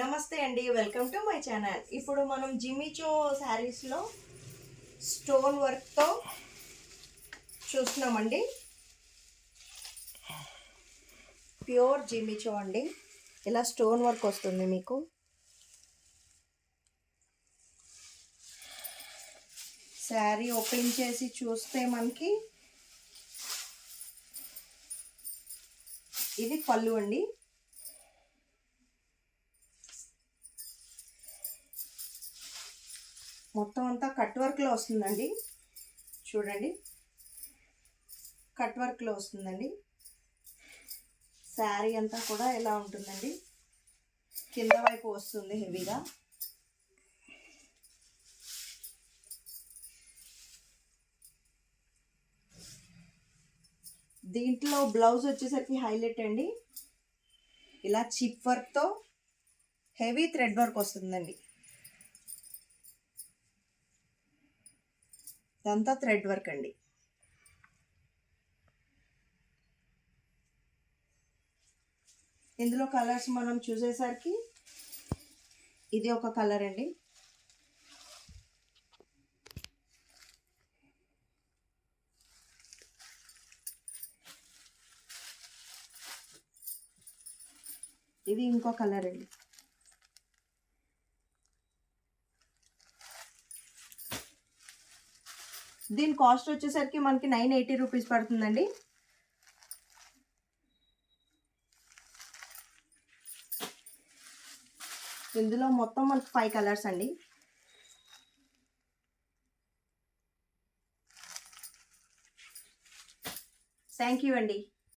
నమస్తే అండి, welcome to my channel. ఇప్పుడు మనం జిమిచో శారీస్లో స్టోన్ వర్క్తో చూస్తున్నామండి. ప్యూర్ జిమిచో అండి. ఇలా స్టోన్ వర్క్ వస్తుంది మీకు. శారీ ఓపెన్ చేసి చూస్తే మనకి ఇది పళ్ళు అండి. మొత్తం అంతా కట్ వర్క్లో వస్తుందండి. చూడండి, కట్ వర్క్లో వస్తుందండి. శారీ అంతా కూడా ఎలా ఉంటుందండి, కింద వైపు వస్తుంది హెవీగా. దీంట్లో బ్లౌజ్ వచ్చేసరికి హైలైట్ అండి. ఇలా చిప్ వర్క్తో హెవీ థ్రెడ్ వర్క్ వస్తుందండి. ఇదంతా థ్రెడ్ వర్క్ అండి. ఇందులో కలర్స్ మనం చూసేసరికి ఇది ఒక కలర్ అండి. ఇది ఇంకో కలర్ అండి. దీని కాస్ట్ వచ్చేసరికి మనకి 980 రూపీస్ పడుతుందండి. ఇందులో మొత్తం మనకి 5 కలర్స్ అండి. థ్యాంక్ యూ అండి.